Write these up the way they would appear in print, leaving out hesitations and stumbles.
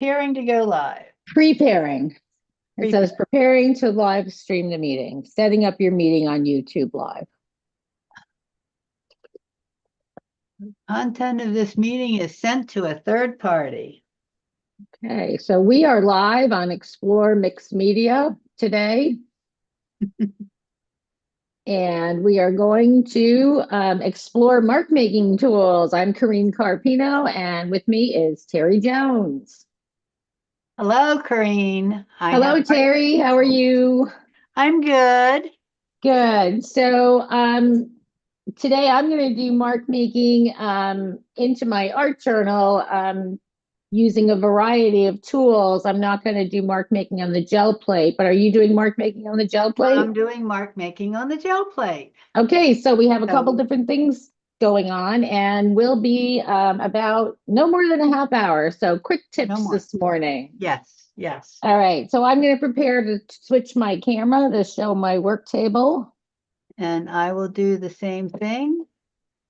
Preparing to go live. Preparing. It Prepare. says preparing to live stream the meeting, setting up your meeting on YouTube Live. Content of this meeting is sent to a third party. Okay, so we are live on Explore Mixed Media today. And we are going to explore mark making tools. I'm Corrine Carpino, and with me is Terry Jones. Hello, Corrine. Hello, Terry. How are you? I'm good. Good. So today I'm going to do mark making into my art journal using a variety of tools. I'm not going to do mark making on the gel plate, but are you doing mark making on the gel plate? I'm doing mark making on the gel plate. Okay, so we have a couple different things going on, and we'll be about no more than a half hour. So quick tips this morning. Yes, yes. All right, so I'm going to prepare to switch my camera to show my work table. And I will do the same thing.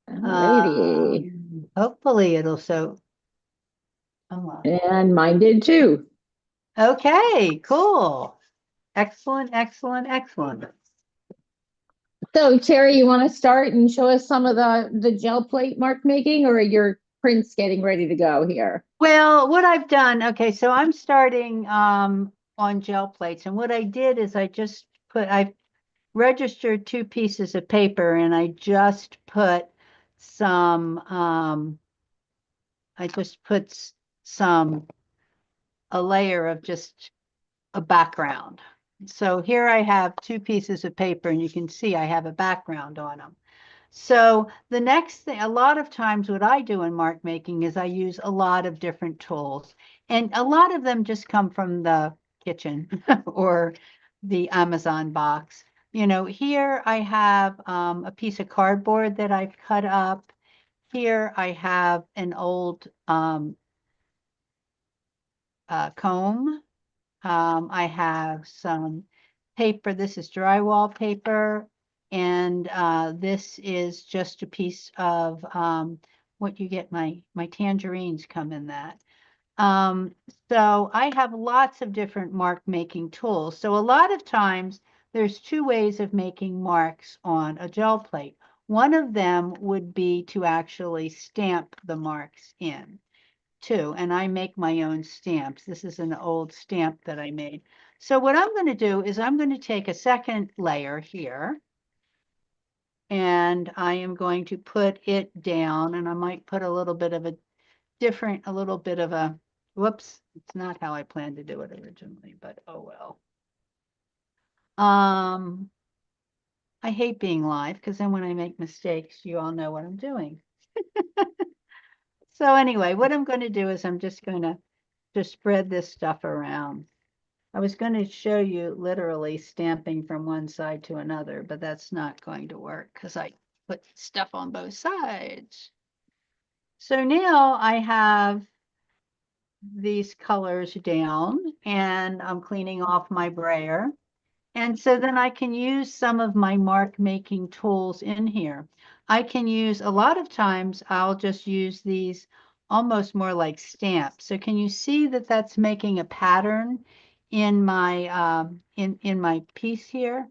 Alrighty. Hopefully it'll show. And mine did too. Okay, cool. Excellent, excellent, excellent. So Terry, you want to start and show us some of the gel plate mark making, or are your prints getting ready to go here? Well, what I've done, okay, so I'm starting on gel plates, and what I did is I registered 2 pieces of paper, and I just put some a layer of just a background. So here I have 2 pieces of paper, and you can see I have a background on them. So the next thing, a lot of times what I do in mark making is I use a lot of different tools, and a lot of them just come from the kitchen or the Amazon box. You know, here I have a piece of cardboard that I've cut up. Here I have an old comb. I have some paper. This is drywall paper. And this is just a piece of what you get. My tangerines come in that. So I have lots of different mark making tools. So a lot of times there's 2 ways of making marks on a gel plate. One of them would be to actually stamp the marks in too, and I make my own stamps. This is an old stamp that I made. So what I'm going to do is I'm going to take a second layer here, and I am going to put it down, and I might put a little bit of whoops, it's not how I planned to do it originally, but oh well. I hate being live because then when I make mistakes, you all know what I'm doing. So anyway, what I'm going to do is I'm just going to spread this stuff around. I was going to show you literally stamping from one side to another, but that's not going to work because I put stuff on both sides. So now I have these colors down, and I'm cleaning off my brayer. And so then I can use some of my mark making tools in here. I can use, a lot of times I'll just use these almost more like stamps. So can you see that that's making a pattern in my in my piece here?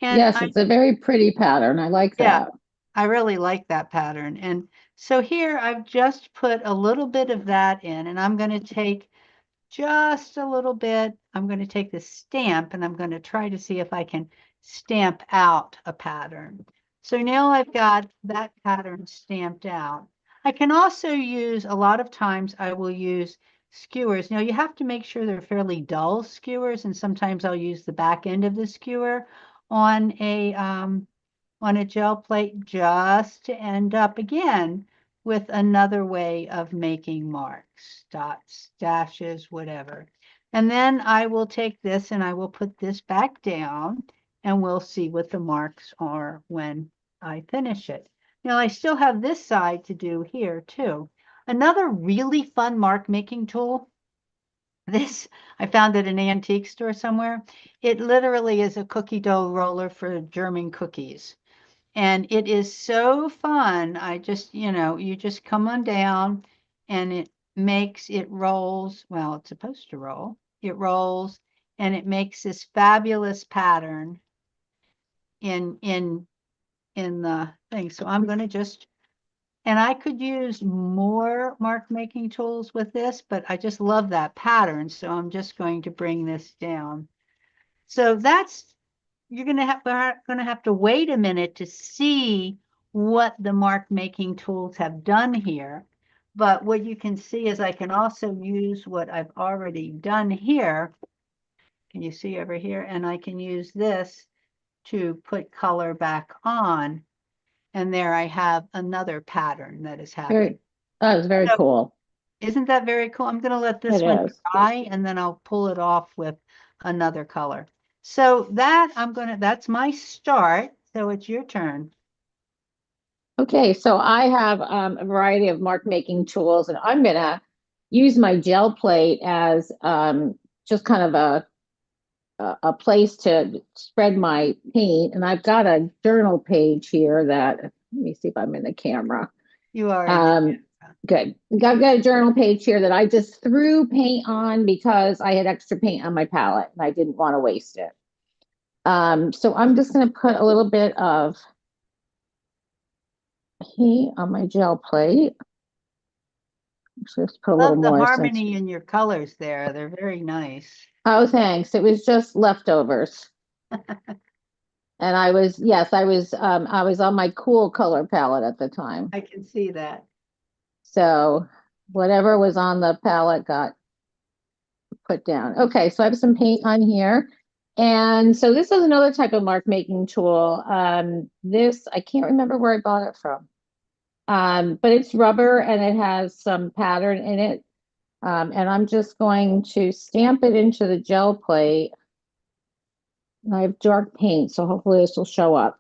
And yes, it's a very pretty pattern. I like yeah, that. I really like that pattern. And so here I've just put a little bit of that in, and I'm going to take just a little bit. I'm going to take the stamp, and I'm going to try to see if I can stamp out a pattern. So now I've got that pattern stamped out. I can also use, a lot of times I will use skewers. Now you have to make sure they're fairly dull skewers, and sometimes I'll use the back end of the skewer on a gel plate just to end up again with another way of making marks, dots, dashes, whatever. And then I will take this and I will put this back down, and we'll see what the marks are when I finish it. Now I still have this side to do here too. Another really fun mark making tool. This, I found at an antique store somewhere. It literally is a cookie dough roller for German cookies. And it is so fun. I just, you know, you just come on down, and it rolls, well, it's supposed to roll. It rolls and it makes this fabulous pattern in the thing. So I'm going to just, and I could use more mark making tools with this, but I just love that pattern. So I'm just going to bring this down. So that's, you're going to have to wait a minute to see what the mark making tools have done here. But what you can see is I can also use what I've already done here. Can you see over here? And I can use this to put color back on. And there I have another pattern that is happening. That was very So, cool. isn't that very cool? I'm going to let this It one is. dry and then I'll pull it off with another color. So that that's my start. So it's your turn. Okay, so I have a variety of mark making tools, and I'm gonna use my gel plate as just kind of a place to spread my paint. And I've got a journal page here that, let me see if I'm in the camera. You are in the camera. Good. I've got a journal page here that I just threw paint on because I had extra paint on my palette and I didn't want to waste it. So I'm just going to put a little bit of paint on my gel plate. Actually, let's put a little Love the more harmony in your colors there. They're very nice. Oh, thanks. It was just leftovers. And I was, yes, I was on my cool color palette at the time. I can see that. So whatever was on the palette got put down. Okay, so I have some paint on here. And so this is another type of mark making tool. This, I can't remember where I bought it from. But it's rubber and it has some pattern in it. And I'm just going to stamp it into the gel plate. And I have dark paint, so hopefully this will show up.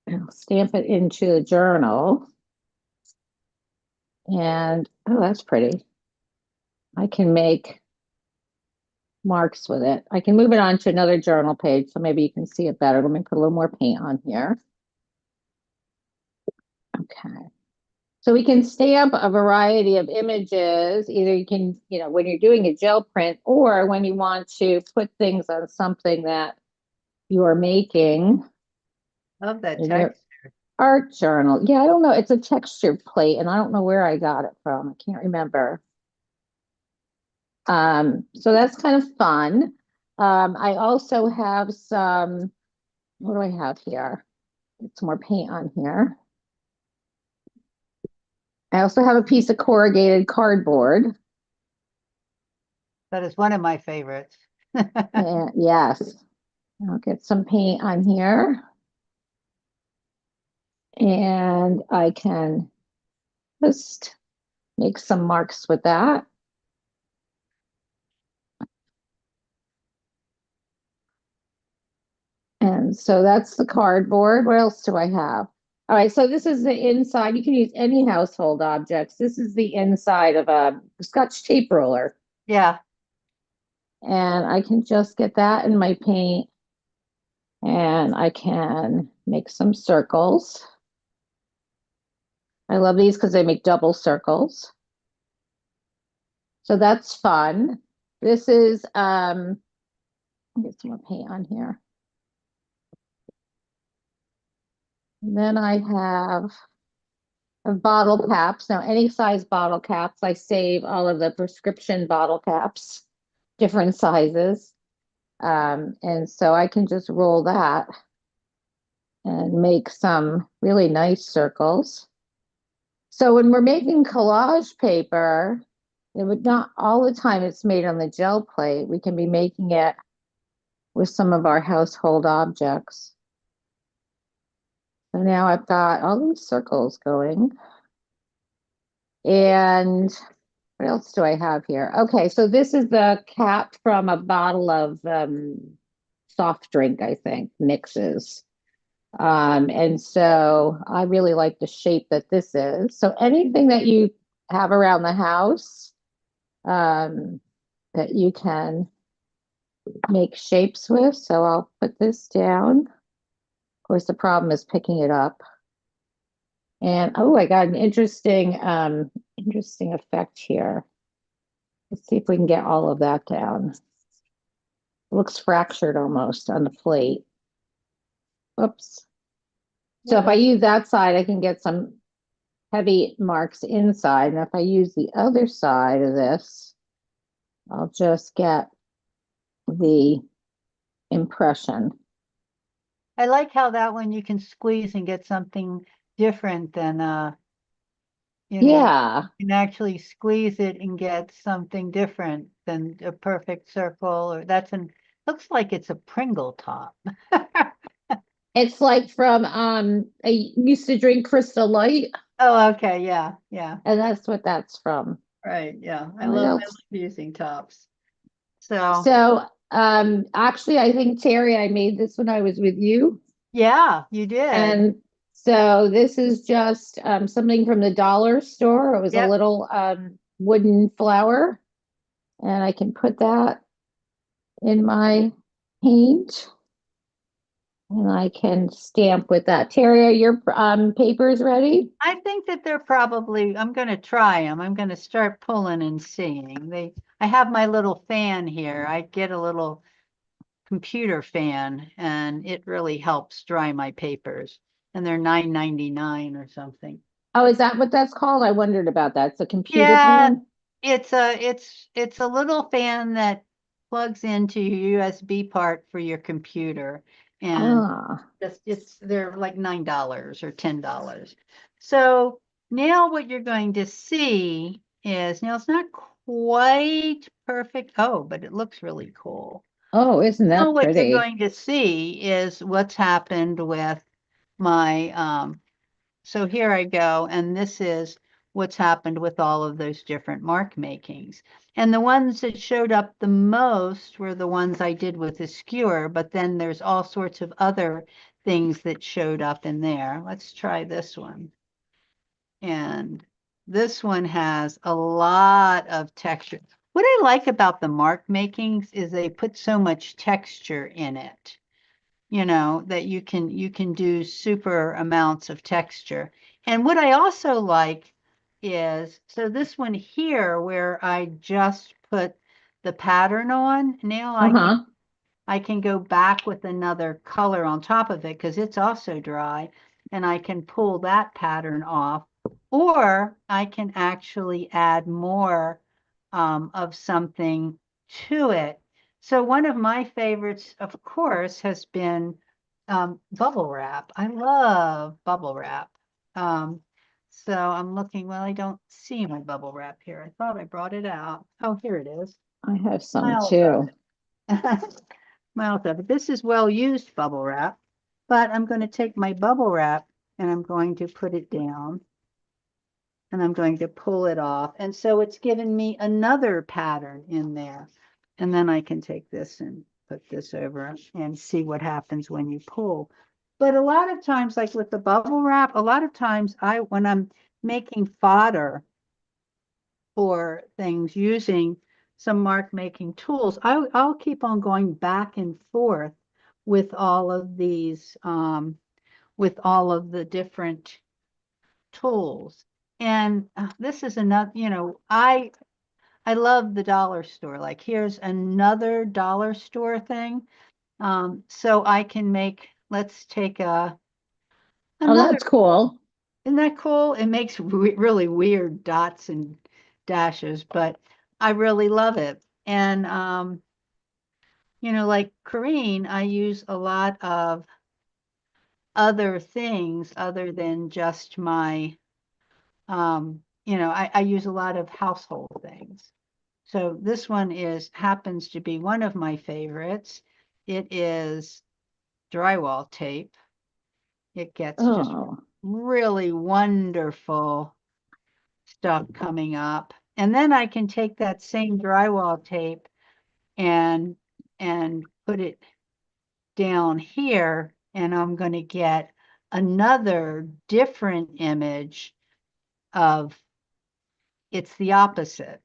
And I'll stamp it into the journal. And, oh, that's pretty. I can make marks with it. I can move it on to another journal page, so maybe you can see it better. Let me put a little more paint on here. Okay. So we can stamp a variety of images. Either you can, when you're doing a gel print or when you want to put things on something that you are making. Love that in your texture. art journal. Yeah, I don't know. It's a textured plate and I don't know where I got it from. I can't remember. So that's kind of fun. I also have some, what do I have here? Get some more paint on here. I also have a piece of corrugated cardboard. That is one of my favorites. And yes, I'll get some paint on here. And I can just make some marks with that. And so that's the cardboard. What else do I have? All right, so this is the inside. You can use any household objects. This is the inside of a Scotch tape roller. Yeah. And I can just get that in my paint. And I can make some circles. I love these because they make double circles. So that's fun. This is, get some more paint on here. And then I have bottle caps. Now, any size bottle caps, I save all of the prescription bottle caps, different sizes. And so I can just roll that and make some really nice circles. So when we're making collage paper, it would not all the time it's made on the gel plate. We can be making it with some of our household objects. So now I've got all these circles going. And what else do I have here? Okay, so this is the cap from a bottle of soft drink, I think, mixes. And so I really like the shape that this is. So anything that you have around the house that you can make shapes with. So I'll put this down. Of course, the problem is picking it up. And oh, I got an interesting interesting effect here. Let's see if we can get all of that down. Looks fractured almost on the plate. Oops. So if I use that side, I can get some heavy marks inside. And if I use the other side of this, I'll just get the impression. I like how that one you can squeeze and get something different than you know, Yeah, you can actually squeeze it and get something different than a perfect circle, or that's an looks like it's a Pringle top. it's like from I used to drink Crystal Light, Oh, okay, yeah, yeah, and that's what that's from. right, yeah. What I love else? using tops. So So actually I think Terry, I made this when I was with you. yeah, you did. And so this is just something from the dollar store. It was a Yep. little wooden flower, and I can put that in my paint, and I can stamp with that. Terry, are your papers ready? I think that they're probably, I'm going to try them. I'm going to start pulling and seeing. I have my little fan here. I get a little computer fan and it really helps dry my papers. And they're $9.99 or something. Oh, is that what that's called? I wondered about that. It's a computer Yeah, fan. it's a little fan that plugs into your USB part for your computer. And Ah, they're like $9 or $10. So now what you're going to see is now it's not quite perfect. Oh, but it looks really cool. oh, isn't Now that what you're pretty? going to see is what's happened with my so here I go, and this is what's happened with all of those different mark makings. And the ones that showed up the most were the ones I did with the skewer, but then there's all sorts of other things that showed up in there. Let's try this one. And this one has a lot of texture. What I like about the mark makings is they put so much texture in it, that you can do super amounts of texture. And what I also like is, so this one here where I just put the pattern on, now Uh-huh. I can go back with another color on top of it because it's also dry, and I can pull that pattern off, or I can actually add more of something to it. So one of my favorites, of course, has been bubble wrap. I love bubble wrap. Um, so I'm looking, well, I don't see my bubble wrap here. I thought I brought it out. Oh, here it is. I have some Miles of too. it. Miles of it. This is well used bubble wrap, but I'm going to take my bubble wrap and I'm going to put it down and I'm going to pull it off. And so it's given me another pattern in there. And then I can take this and put this over and see what happens when you pull. But a lot of times, like with the bubble wrap, a lot of times when I'm making fodder for things using some mark making tools, I'll keep on going back and forth with all of these, with all of the different tools. And this is another, I love the dollar store. Like here's another dollar store thing. So I can make, let's take Oh, another, that's cool. isn't that cool? It makes really weird dots and dashes, but I really love it. And, like Corrine, I use a lot of other things other than just my, I use a lot of household things. So this one happens to be one of my favorites. It is drywall tape. It gets just Oh, really wonderful stuff coming up. And then I can take that same drywall tape and put it down here, and I'm going to get another different image of it's the opposite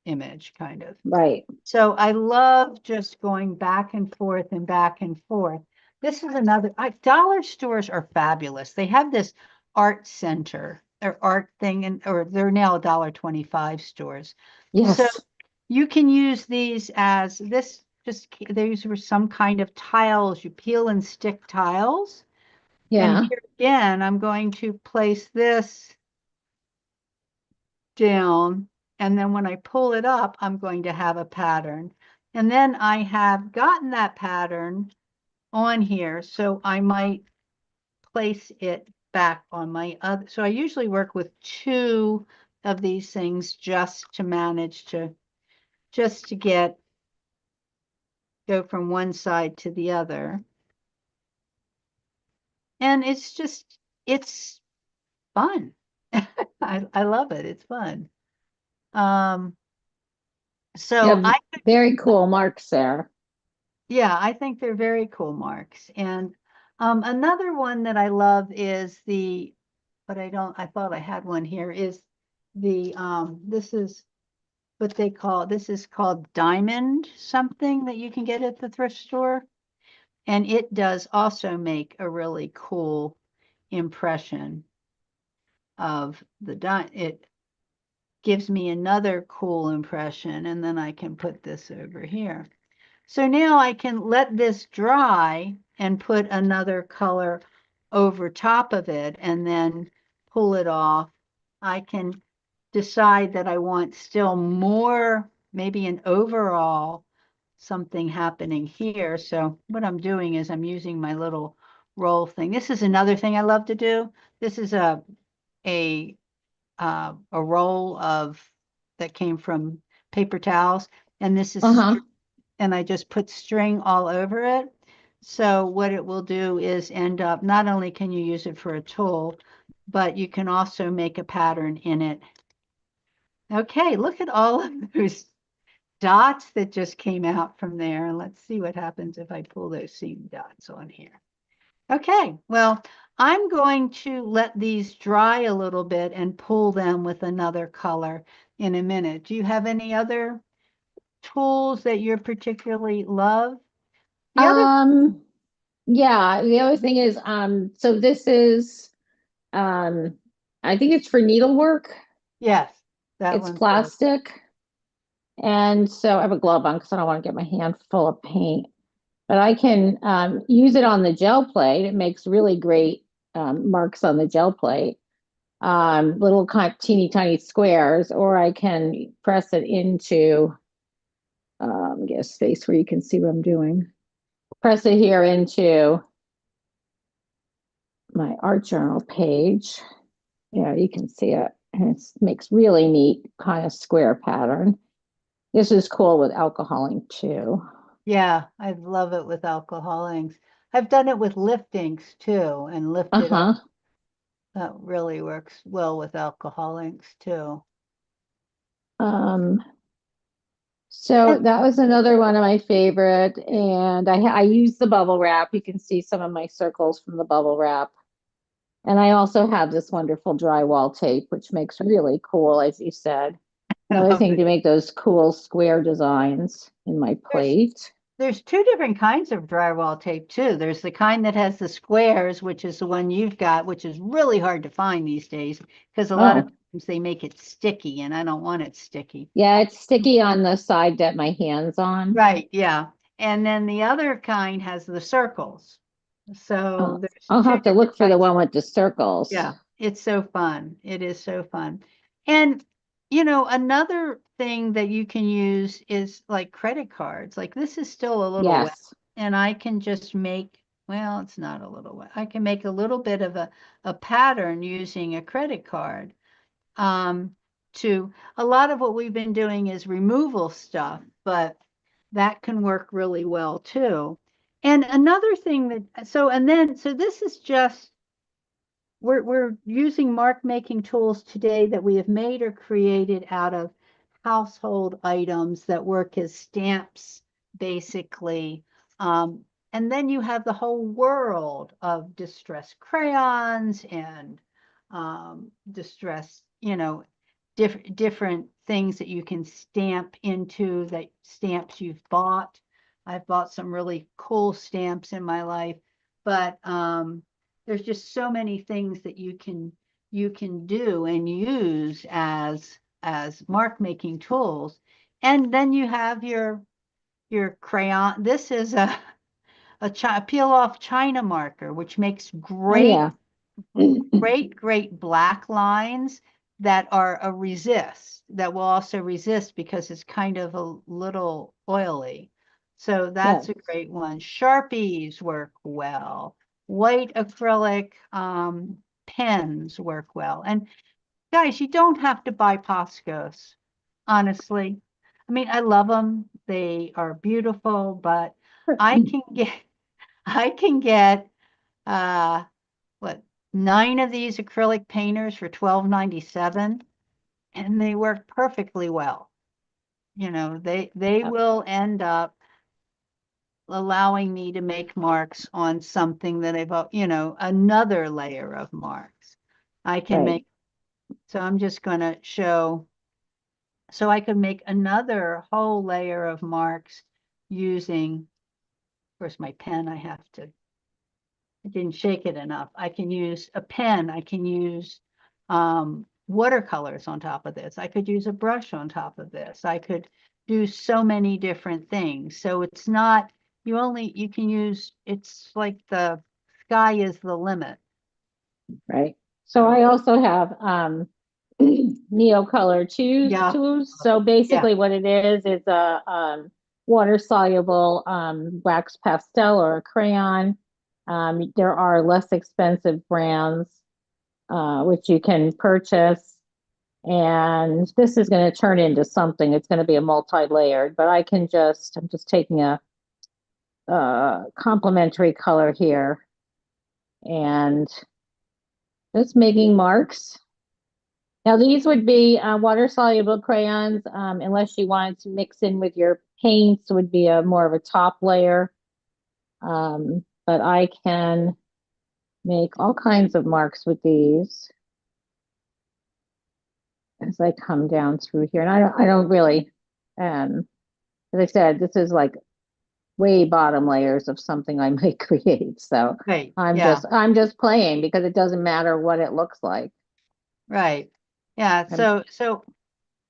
image, kind of. right. So I love just going back and forth and back and forth. This is another, dollar stores are fabulous. They have this art center or art thing, and or they're now $1.25 stores. So Yes. you can use these as this, these were some kind of tiles. You peel and stick tiles. And Yeah. here again, I'm going to place this down, and then when I pull it up, I'm going to have a pattern. And then I have gotten that pattern on here, so I might place it back on my other. So I usually work with two of these things just to manage to, just to go from one side to the other. And it's just, it's fun. I love it. It's fun. Um, so Yeah. I, Very cool marks there. yeah, I think they're very cool marks. And another one that I love is the, but I thought I had one here, is the, this is what they call, this is called diamond something that you can get at the thrift store. And it does also make a really cool impression of the it gives me another cool impression, and then I can put this over here. So now I can let this dry and put another color over top of it and then pull it off. I can decide that I want still more, maybe an overall something happening here. So what I'm doing is I'm using my little roll thing. This is another thing I love to do. This is a a roll of that came from paper towels, and this is, Uh-huh. and I just put string all over it. So what it will do is end up, not only can you use it for a tool, but you can also make a pattern in it. Okay, look at all of those dots that just came out from there. And let's see what happens if I pull those seam dots on here. Okay, well, I'm going to let these dry a little bit and pull them with another color in a minute. Do you have any other tools that you particularly love? The other, Um, yeah, the other thing is, so this is, um, I think it's for needlework. yes, that It's one's good. plastic. And so I have a glove on because I don't want to get my hand full of paint. But I can use it on the gel plate. It makes really great marks on the gel plate, little kind of teeny tiny squares, or I can press it into, get a space where you can see what I'm doing. Press it here into my art journal page. Yeah, you can see it. And it makes really neat kind of square pattern. This is cool with alcohol ink too. Yeah, I love it with alcohol inks. I've done it with lift inks too and lifted up. Uh-huh. That really works well with alcohol inks too. Um, so And that was another one of my favorite. And I use the bubble wrap. You can see some of my circles from the bubble wrap. And I also have this wonderful drywall tape, which makes really cool, as you said. Another love thing it. to make those cool square designs in my There's plate. There's two different kinds of drywall tape too. There's the kind that has the squares, which is the one you've got, which is really hard to find these days because a lot of Oh, times they make it sticky and I don't want it sticky. yeah, it's sticky on the side that my hand's on. Right, yeah. And then the other kind has the circles. So Oh, there's I'll two have to different look for the types. one with the circles. Yeah, it's so fun. It is so fun. And another thing that you can use is like credit cards. Like this is still a little wet, Yes. and I can just make, well, it's not a little wet. I can make a little bit of a pattern using a credit card. Um, to a lot of what we've been doing is removal stuff, but that can work really well too. And another thing that, so this is just, we're using mark making tools today that we have made or created out of household items that work as stamps, basically. Um, and then you have the whole world of distress crayons and distress, different things that you can stamp into, that stamps you've bought. I've bought some really cool stamps in my life, but there's just so many things that you can you can do and use as mark making tools. And then you have your crayon. This is a peel off China marker, which makes Oh, yeah. great black lines that are a resist, that will also resist because it's kind of a little oily. So Yeah, that's a great one. Sharpies work well. White acrylic pens work well. And guys, you don't have to buy Poscos, honestly. I mean, I love them. They are beautiful, but I can get I can get uh what 9 of these acrylic painters for 12.97, and they work perfectly well. You know, they will end up allowing me to make marks on something that another layer of marks. I can right, make, so I'm just going to show, so I can make another whole layer of marks using, of course, my pen, I didn't shake it enough. I can use a pen. I can use watercolors on top of this. I could use a brush on top of this. I could do so many different things. So it's not, you can use, it's like the sky is the limit. right. So So I also have Neocolor yeah, tools. So yeah, basically what it is a water soluble wax pastel or a crayon. There are less expensive brands which you can purchase. And this is going to turn into something. It's going to be a multi-layered, but I'm just taking a complementary color here and just making marks. Now these would be water soluble crayons, unless you wanted to mix in with your paints, would be a more of a top layer. But I can make all kinds of marks with these as I come down through here. And I don't really, as I said, this is like way bottom layers of something I might create. So right, yeah, I'm just playing because it doesn't matter what it looks like. right. Yeah, I'm,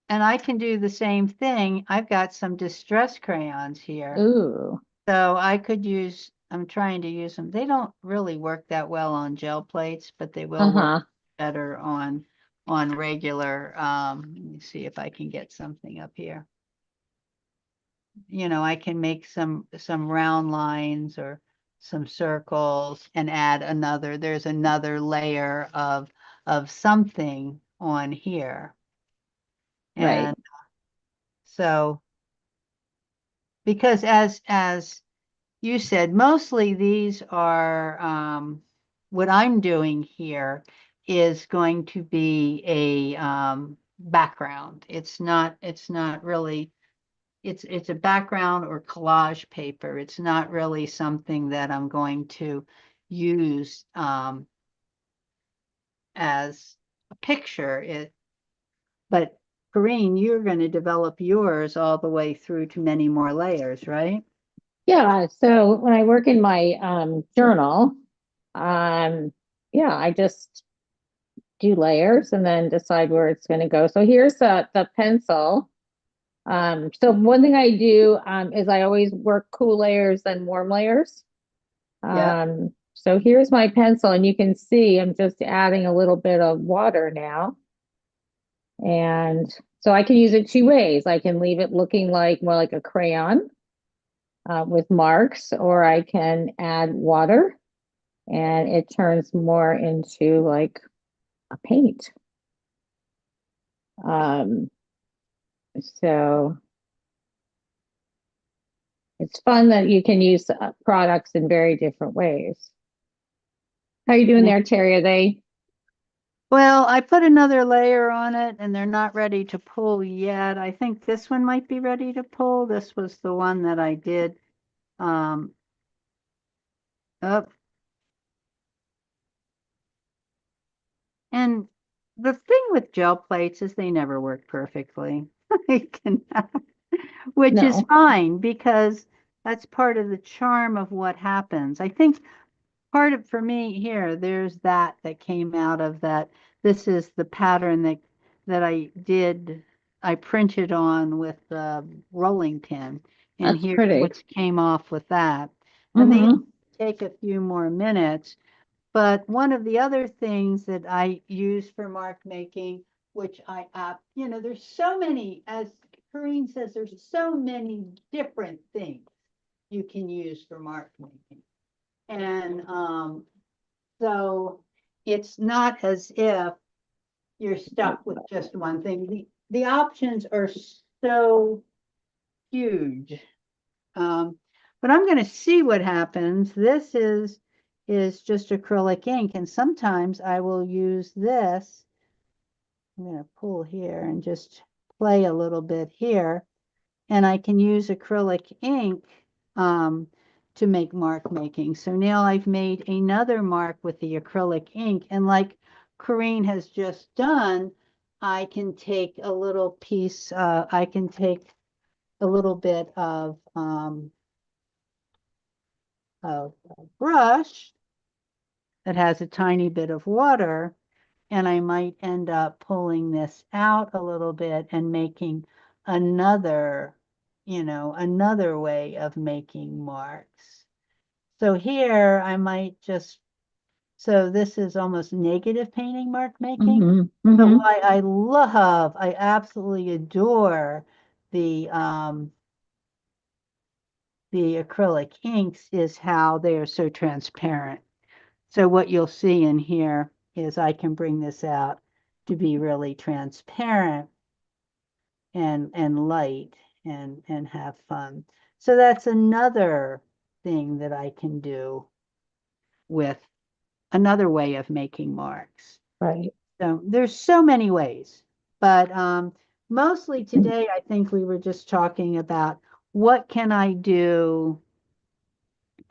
and I can do the same thing. I've got some distress crayons here. ooh, So I could use, I'm trying to use them. They don't really work that well on gel plates, but they will work uh-huh, better on regular. Let me see if I can get something up here. I can make some round lines or some circles and add there's another layer of something on here. right. And so because as you said, mostly these are, what I'm doing here is going to be a background. It's not really, it's a background or collage paper. It's not really something that I'm going to use as a picture. But Corinne, you're going to develop yours all the way through to many more layers, right? Yeah, so when I work in my journal, um, yeah, I just do layers and then decide where it's going to go. So here's the pencil. So one thing I do is I always work cool layers and warm layers. Yeah. So here's my pencil, and you can see I'm just adding a little bit of water now. And so I can use it two ways. I can leave it looking like more like a crayon with marks, or I can add water and it turns more into like a paint. Um, so it's fun that you can use products in very different ways. How are you doing there, Terry? Are they? Well, I put another layer on it and they're not ready to pull yet. I think this one might be ready to pull. This was the one that I did um, up. And the thing with gel plates is they never work perfectly. They can, which is No. fine because that's part of the charm of what happens. I think part of, for me here, there's that came out of this is the pattern that I printed on with the rolling pin. And That's here's pretty. what came off with that. And these Mm-hmm. take a few more minutes. But one of the other things that I use for mark making, which there's so many, as Corrine says, there's so many different things you can use for mark making. And so it's not as if you're stuck with just one thing. The options are so huge. But I'm going to see what happens. This is just acrylic ink, and sometimes I will use this. I'm going to pull here and just play a little bit here, and I can use acrylic ink to make mark making. So now I've made another mark with the acrylic ink, and like Corrine has just done, I can take a little piece, I can take a little bit of a brush that has a tiny bit of water, and I might end up pulling this out a little bit and making another, another way of making marks. So here I might just, so this is almost negative painting mark making. Mm-hmm. But Mm-hmm. why I absolutely adore the acrylic inks is how they are so transparent. So what you'll see in here is I can bring this out to be really transparent and light and have fun. So that's another thing that I can do with another way of making marks. Right. So there's so many ways, but mostly today I think we were just talking about what can I do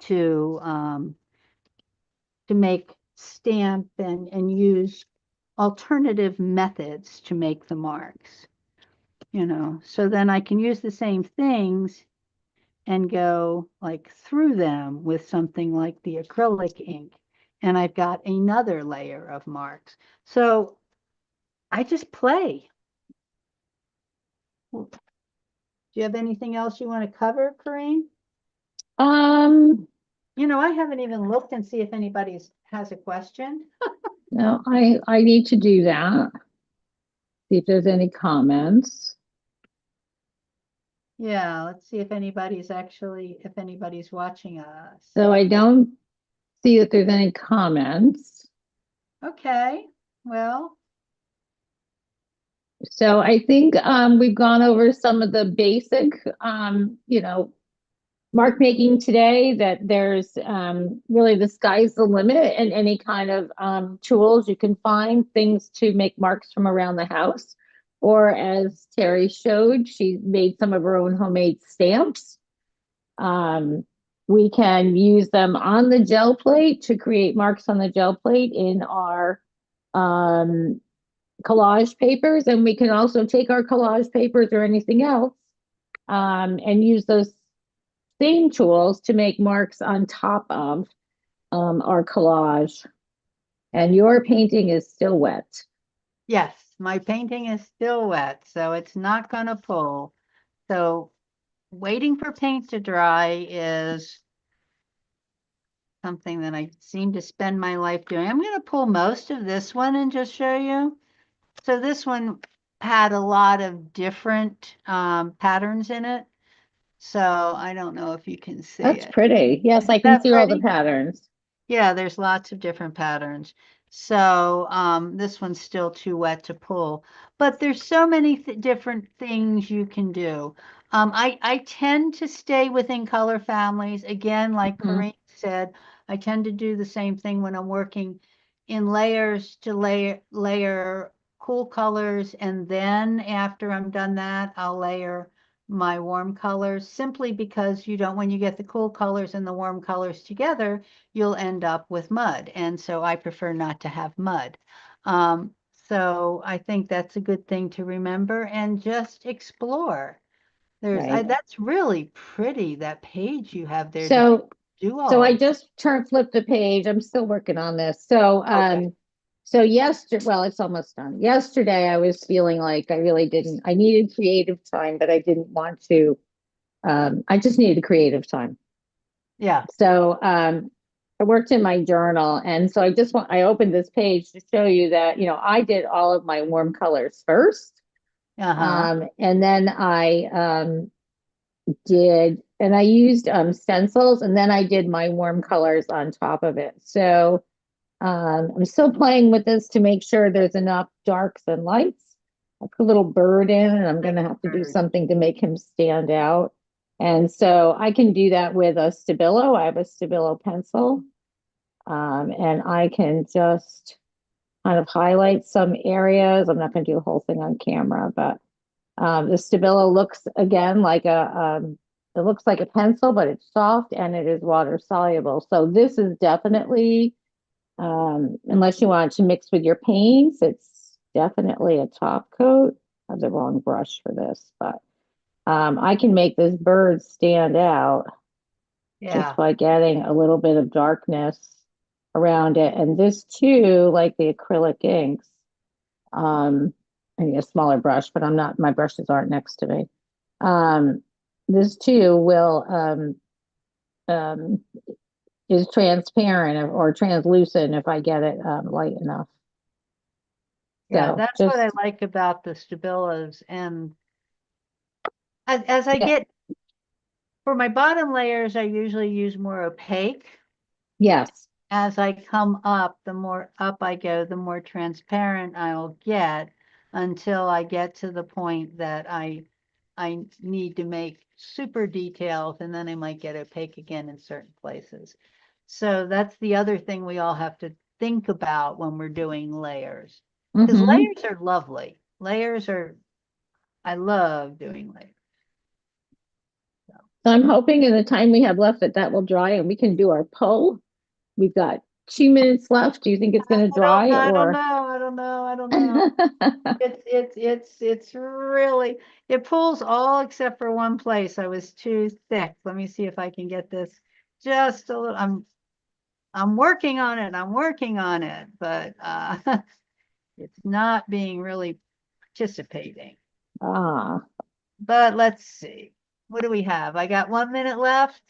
to to make stamp and use alternative methods to make the marks, so then I can use the same things and go like through them with something like the acrylic ink. And I've got another layer of marks. So I just play. Do you have anything else you want to cover, Corrine? Um, I haven't even looked and see if anybody's has a question. no, I need to do that. See if there's any comments. Yeah, let's see if anybody's watching us. So I don't see that there's any comments. Okay, well, So I think we've gone over some of the basic, mark making today, that there's really the sky's the limit, and any kind of tools you can find, things to make marks from around the house. Or as Terry showed, she made some of her own homemade stamps. We can use them on the gel plate to create marks on the gel plate in our um, collage papers, and we can also take our collage papers or anything else and use those same tools to make marks on top of our collage. And your painting is still wet. yes, my painting is still wet, so it's not going to pull. So waiting for paint to dry is something that I seem to spend my life doing. I'm going to pull most of this one and just show you. So this one had a lot of different patterns in it. So I don't know if you can see That's it. pretty. Yes, Is I can that see all the pretty? patterns. Yeah, there's lots of different patterns. So this one's still too wet to pull, but there's so many different things you can do. I tend to stay within color families. Again, like Mhm. Corinne said, I tend to do the same thing when I'm working in layers to layer cool colors, and then after I'm done that, I'll layer my warm colors, simply because you don't, when you get the cool colors and the warm colors together, you'll end up with mud. And so I prefer not to have mud. So I think that's a good thing to remember and just explore. Right. That's really pretty, that page you have there. Did you So do so all I of just flip the page. I'm still working on this. So that? Okay. So yesterday, well, it's almost done. Yesterday, I was feeling like I needed creative time, but I didn't want to, I just needed creative time. Yeah. So, I worked in my journal, and so I opened this page to show you that, I did all of my warm colors first. Uh-huh. And then I used stencils, and then I did my warm colors on top of it. So I'm still playing with this to make sure there's enough darks and lights. I put a little bird in, and I'm going to have to do Bird. something to make him stand out. And so I can do that with a Stabilo. I have a Stabilo pencil. And I can just kind of highlight some areas. I'm not going to do the whole thing on camera, but the Stabilo looks again like it looks like a pencil, but it's soft and it is water soluble. So this is definitely, unless you want to mix with your paints, it's definitely a top coat. I have the wrong brush for this, but I can make this bird stand out Yeah. just by getting a little bit of darkness around it. And this too, like the acrylic inks, I need a smaller brush, but my brushes aren't next to me. This too will, um, is transparent or translucent if I get it light enough. Yeah, So that's what I like about the Stabilos. And as I yeah, get, for my bottom layers, I usually use more opaque. yes. As I come up, the more up I go, the more transparent I'll get until I get to the point that I need to make super details, and then I might get opaque again in certain places. So that's the other thing we all have to think about when we're doing layers. Because Mm-hmm. layers are lovely. I love doing layers. So I'm hoping in the time we have left that will dry and we can do our poll. We've got 2 minutes left. Do you think it's going to dry I don't or? know. I don't know. I don't know. It's really, it pulls all except for one place. I was too thick. Let me see if I can get this just a little. I'm working on it. I'm working on it, but it's not being really participating. Ah, But let's see. What do we have? I got 1 minute left.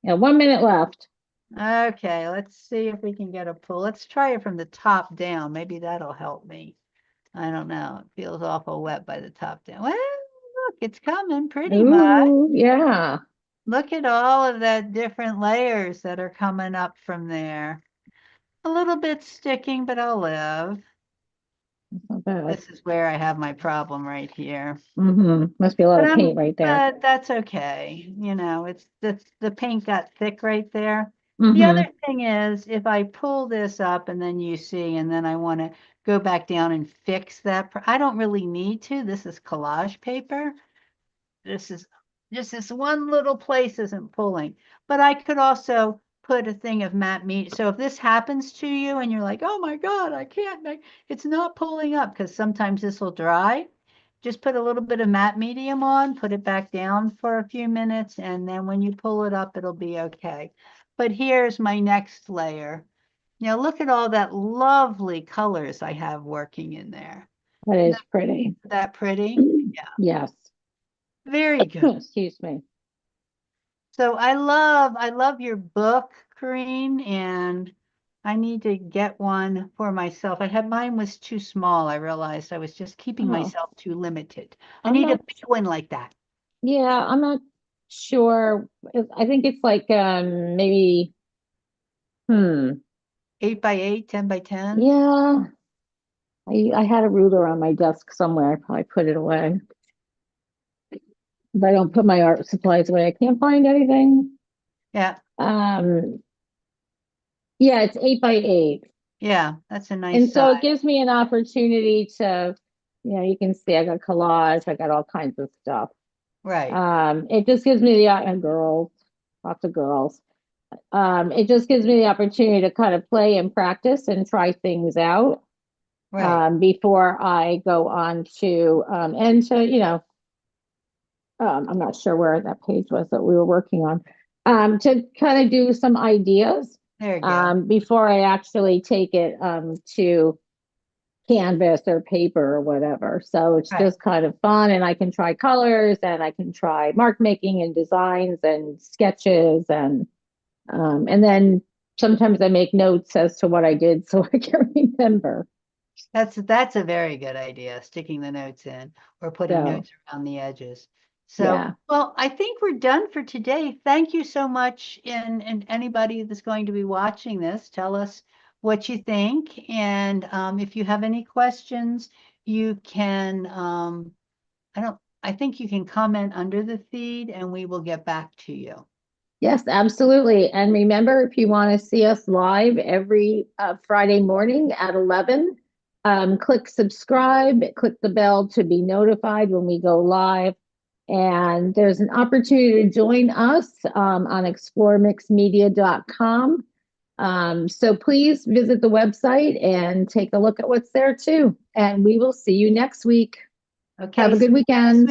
yeah, 1 minute left. Okay, let's see if we can get a pull. Let's try it from the top down. Maybe that'll help me. I don't know. It feels awful wet by the top down. Well, look, it's coming pretty much. Ooh, yeah. Look at all of that different layers that are coming up from there. A little bit sticking, but I'll live. Not bad. This is where I have my problem right here. Mm-hmm. Must be a lot But of paint right there. that's okay. It's the paint got thick right there. The Mm-hmm. other thing is if I pull this up and then you see, and then I want to go back down and fix that. I don't really need to. This is collage paper. This is just this one little place isn't pulling, but I could also put a thing of matte media. So if this happens to you and you're like, oh my God, I can't make, it's not pulling up because sometimes this will dry. Just put a little bit of matte medium on, put it back down for a few minutes, and then when you pull it up, it'll be okay. But here's my next layer. Now look at all that lovely colors I have working in there. That is pretty. Isn't that pretty? Yeah, Yes. very good. Excuse me. So I love your book, Corrine, and I need to get one for myself. Mine was too small. I realized I was just keeping Oh, myself too limited. I I'm need a not, big one like that. yeah, I'm not sure. I think it's like maybe, hmm. 8 by 8, 10 by 10. Yeah. I had a ruler on my desk somewhere. I probably put it away. If I don't put my art supplies away, I can't find anything. Yeah, Um, yeah, it's 8 by 8. yeah, that's a nice And so it size. gives me an opportunity to, you can see I got collage, I got all kinds of stuff. Right, It just gives me the and girls, lots of girls. It just gives me the opportunity to kind of play and practice and try things out right. before I go on to and to, I'm not sure where that page was that we were working on, to kind of do some ideas. There you go. before I actually take it to canvas or paper or whatever. So it's Right. just kind of fun, and I can try colors, and I can try mark making and designs and sketches, and then sometimes I make notes as to what I did so I can remember. That's a very good idea, sticking the notes in or putting So notes around the edges. So, yeah. well, I think we're done for today. Thank you so much. And anybody that's going to be watching this, tell us what you think. And if you have any questions, you can, I think you can comment under the feed and we will get back to you. Yes, absolutely. And remember, if you want to see us live every Friday morning at 11, click subscribe, click the bell to be notified when we go live. And there's an opportunity to join us on exploremixedmedia.com. So please visit the website and take a look at what's there too. And we will see you next week. Have Okay, a so good weekend.